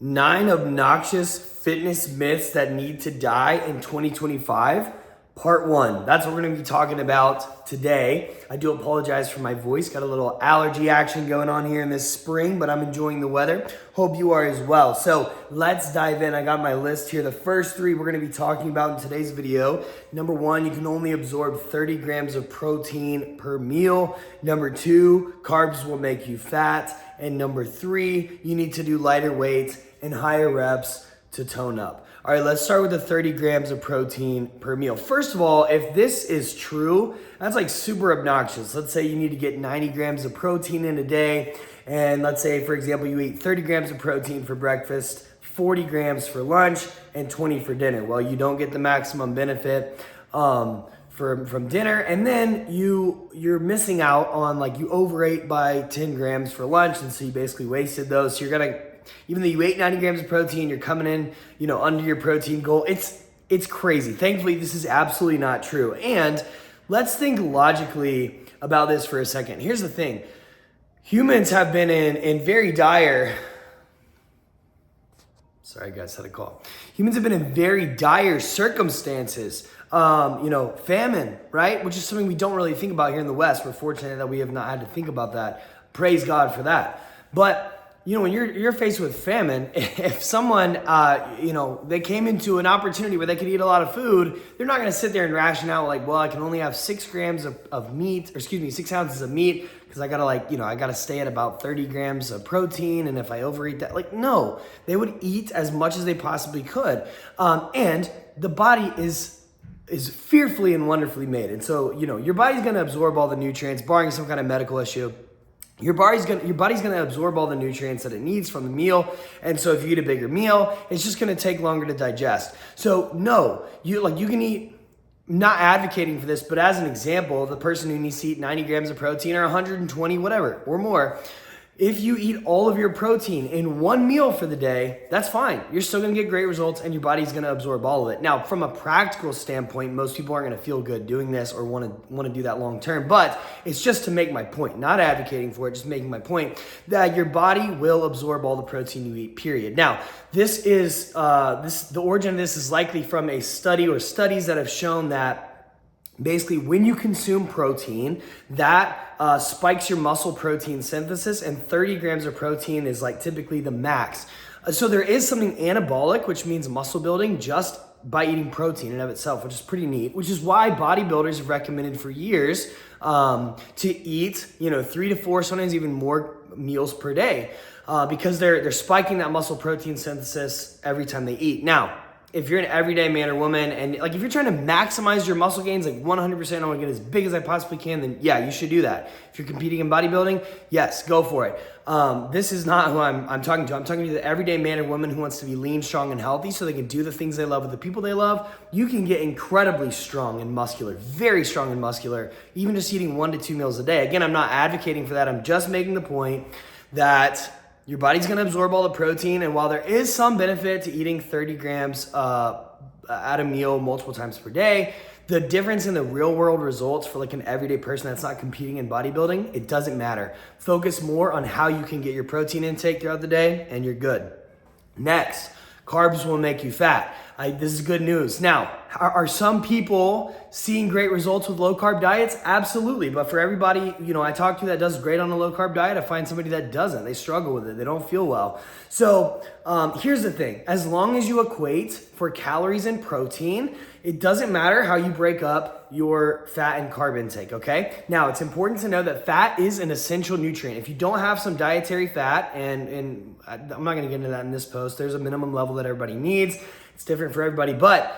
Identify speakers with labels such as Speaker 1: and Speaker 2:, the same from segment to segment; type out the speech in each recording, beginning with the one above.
Speaker 1: 9 obnoxious fitness myths that need to die in 2025, part 1. That's what we're going to be talking about today. I do apologize for my voice. Got a little allergy action going on here in this spring, but I'm enjoying the weather. Hope you are as well. So let's dive in. I got my list here. The first 3 we're going to be talking about in today's video. Number 1, you can only absorb 30 grams of protein per meal. Number 2, carbs will make you fat. And number 3, you need to do lighter weights and higher reps to tone up. All right, let's start with the 30 grams of protein per meal. First of all, if this is true, that's like super obnoxious. Let's say you need to get 90 grams of protein in a day. And let's say, for example, you eat 30 grams of protein for breakfast, 40 grams for lunch, and 20 for dinner. Well, you don't get the maximum benefit from dinner, and then you're missing out on, like, you overate by 10 grams for lunch, and so you basically wasted those. So you're gonna, even though you ate 90 grams of protein, you're coming in, under your protein goal. It's crazy. Thankfully, this is absolutely not true. And let's think logically about this for a second. Here's the thing. Humans have been in very dire, sorry guys, had a call. Humans have been in very dire circumstances. Famine, right? Which is something we don't really think about here in the West. We're fortunate that we have not had to think about that. Praise God for that. But, when you're faced with famine, if someone, they came into an opportunity where they could eat a lot of food, they're not going to sit there and ration out like, well, I can only have 6 grams of meat, 6 ounces of meat, because I gotta stay at about 30 grams of protein. And if I overeat that, no, they would eat as much as they possibly could. And the body is fearfully and wonderfully made. And so, your body's going to absorb all the nutrients, barring some kind of medical issue. Your body's going to absorb all the nutrients that it needs from the meal. And so if you eat a bigger meal, it's just going to take longer to digest. So no, you can eat, not advocating for this, but as an example, the person who needs to eat 90 grams of protein or 120, whatever, or more, if you eat all of your protein in one meal for the day, that's fine. You're still going to get great results and your body's going to absorb all of it. Now, from a practical standpoint, most people aren't going to feel good doing this or want to do that long term, but it's just to make my point, not advocating for it, just making my point that your body will absorb all the protein you eat, period. Now, the origin of this is likely from a study or studies that have shown that basically, when you consume protein, that spikes your muscle protein synthesis, and 30 grams of protein is like typically the max. So there is something anabolic, which means muscle building, just by eating protein in and of itself, which is pretty neat, which is why bodybuilders have recommended for years to eat, 3 to 4, sometimes even more meals per day, because they're spiking that muscle protein synthesis every time they eat. Now, if you're an everyday man or woman, and if you're trying to maximize your muscle gains, 100%, I want to get as big as I possibly can, then yeah, you should do that. If you're competing in bodybuilding, yes, go for it. This is not who I'm talking to. I'm talking to the everyday man or woman who wants to be lean, strong, and healthy so they can do the things they love with the people they love. You can get incredibly strong and muscular, very strong and muscular, even just eating 1 to 2 meals a day. Again, I'm not advocating for that. I'm just making the point that your body's going to absorb all the protein, and while there is some benefit to eating 30 grams at a meal multiple times per day, the difference in the real world results for an everyday person that's not competing in bodybuilding, it doesn't matter. Focus more on how you can get your protein intake throughout the day, and you're good. Next, carbs will make you fat. This is good news. Now, are some people seeing great results with low carb diets? Absolutely. But for everybody, I talk to that does great on a low carb diet, I find somebody that doesn't. They struggle with it. They don't feel well. So here's the thing. As long as you equate for calories and protein, it doesn't matter how you break up your fat and carb intake, okay? Now, it's important to know that fat is an essential nutrient. If you don't have some dietary fat, and I'm not gonna get into that in this post, there's a minimum level that everybody needs. It's different for everybody, but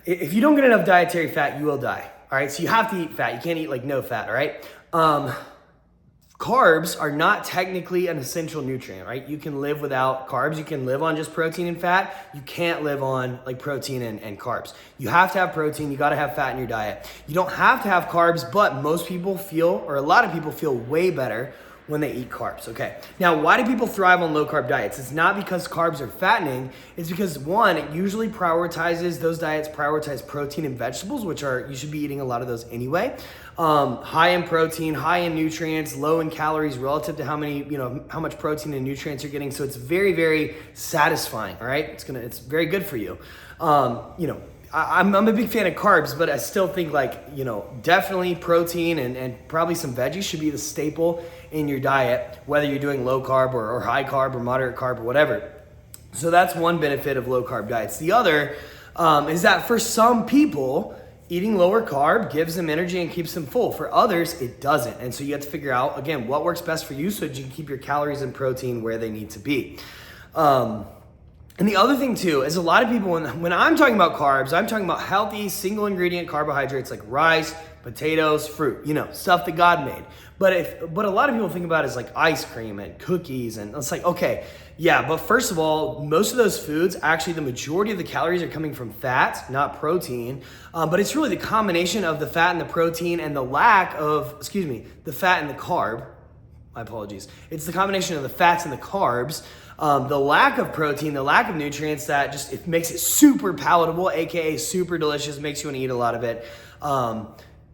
Speaker 1: if you don't get enough dietary fat, you will die, all right? So you have to eat fat. You can't eat no fat, all right? Carbs are not technically an essential nutrient, right? You can live without carbs. You can live on just protein and fat. You can't live on protein and carbs. You have to have protein. You got to have fat in your diet. You don't have to have carbs, but most people feel, or a lot of people feel way better when they eat carbs. Okay, now why do people thrive on low carb diets? It's not because carbs are fattening. It's because one, it usually those diets prioritize protein and vegetables, which you should be eating a lot of those anyway. High in protein, high in nutrients, low in calories relative to how much protein and nutrients you're getting. So it's very, very satisfying. All right, it's very good for you. I'm a big fan of carbs, but I still think definitely protein and probably some veggies should be the staple in your diet, whether you're doing low carb or high carb or moderate carb or whatever. So that's one benefit of low carb diets. The other is that for some people, eating lower carb gives them energy and keeps them full. For others, it doesn't. And so you have to figure out, again, what works best for you so that you can keep your calories and protein where they need to be. And the other thing too is a lot of people, when I'm talking about carbs, I'm talking about healthy single ingredient carbohydrates like rice, potatoes, fruit, stuff that God made. But a lot of people think about it as like ice cream and cookies, and it's like, okay, yeah, but first of all, most of those foods, actually the majority of the calories are coming from fat, not protein. But it's really the combination of the fat and the protein and the fat and the carb. My apologies. It's the combination of the fats and the carbs, the lack of protein, the lack of nutrients that it makes it super palatable, aka super delicious, makes you want to eat a lot of it.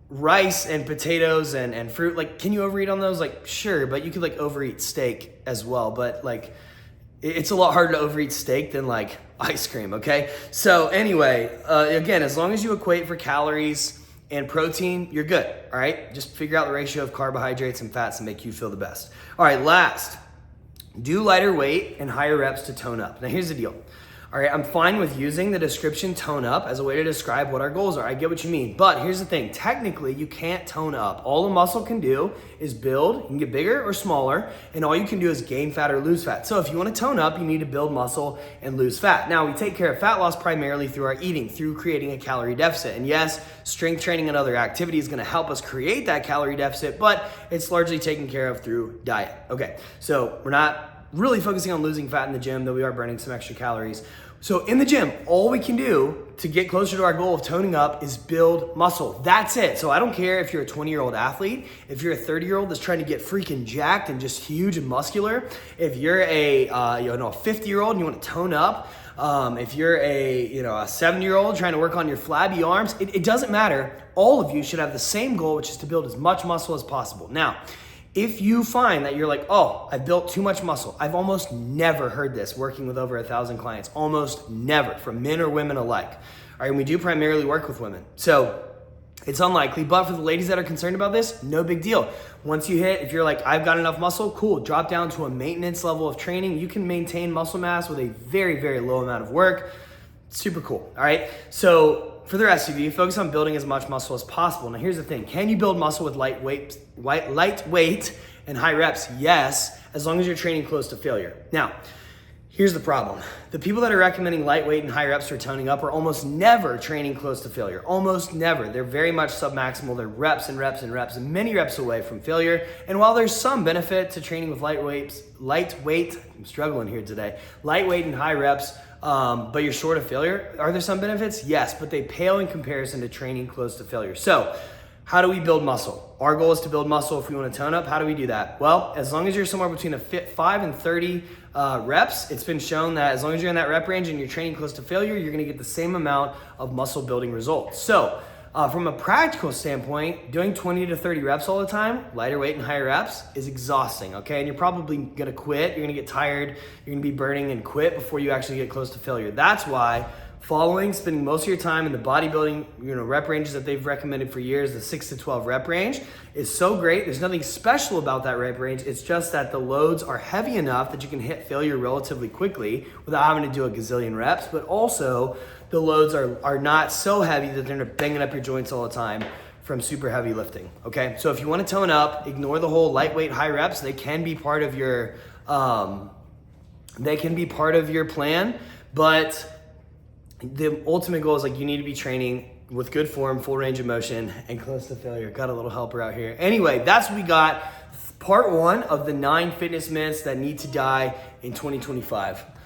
Speaker 1: Rice and potatoes and fruit, can you overeat on those? Sure, but you could overeat steak as well. But it's a lot harder to overeat steak than ice cream, okay? So anyway, again, as long as you equate for calories and protein, you're good, all right? Just figure out the ratio of carbohydrates and fats and make you feel the best. All right, last, do lighter weight and higher reps to tone up. Now here's the deal. All right, I'm fine with using the description tone up as a way to describe what our goals are. I get what you mean, but here's the thing. Technically, you can't tone up. All the muscle can do is build. You can get bigger or smaller, and all you can do is gain fat or lose fat. So if you want to tone up, you need to build muscle and lose fat. Now, we take care of fat loss primarily through our eating, through creating a calorie deficit. And yes, strength training and other activity is going to help us create that calorie deficit, but it's largely taken care of through diet. Okay, so we're not really focusing on losing fat in the gym, though we are burning some extra calories. So in the gym, all we can do to get closer to our goal of toning up is build muscle. That's it. So I don't care if you're a 20-year-old athlete, if you're a 30-year-old that's trying to get freaking jacked and just huge and muscular, if you're a 50-year-old and you want to tone up, if you're a 7-year-old trying to work on your flabby arms, it doesn't matter. All of you should have the same goal, which is to build as much muscle as possible. Now, if you find that you're I've built too much muscle. I've almost never heard this working with over 1,000 clients, almost never, from men or women alike. All right, and we do primarily work with women. So it's unlikely, but for the ladies that are concerned about this, no big deal. Once you hit, if you're I've got enough muscle, cool, drop down to a maintenance level of training. You can maintain muscle mass with a very, very low amount of work. Super cool, all right? So for the rest of you, focus on building as much muscle as possible. Now here's the thing, can you build muscle with lightweight and high reps? Yes, as long as you're training close to failure. Now, here's the problem. The people that are recommending lightweight and high reps for toning up are almost never training close to failure. Almost never. They're very much submaximal. They're reps and reps and reps and many reps away from failure. And while there's some benefit to training with lightweight, I'm struggling here today, lightweight and high reps, but you're short of failure, are there some benefits? Yes, but they pale in comparison to training close to failure. So how do we build muscle? Our goal is to build muscle if we want to tone up. How do we do that? Well, as long as you're somewhere between 5 and 30 reps, it's been shown that as long as you're in that rep range and you're training close to failure, you're going to get the same amount of muscle building results. So from a practical standpoint, doing 20 to 30 reps all the time, lighter weight and higher reps, is exhausting, okay? And you're probably going to quit. You're going to get tired. You're going to be burning and quit before you actually get close to failure. That's why spending most of your time in the bodybuilding, rep ranges that they've recommended for years, the 6 to 12 rep range, is so great. There's nothing special about that rep range. It's just that the loads are heavy enough that you can hit failure relatively quickly without having to do a gazillion reps, but also the loads are not so heavy that they're banging up your joints all the time from super heavy lifting, okay? So if you want to tone up, ignore the whole lightweight high reps. They can be part of your plan, but the ultimate goal is you need to be training with good form, full range of motion, and close to failure. Got a little helper out here. Anyway, that's what we got. Part 1 of the 9 fitness myths that need to die in 2025.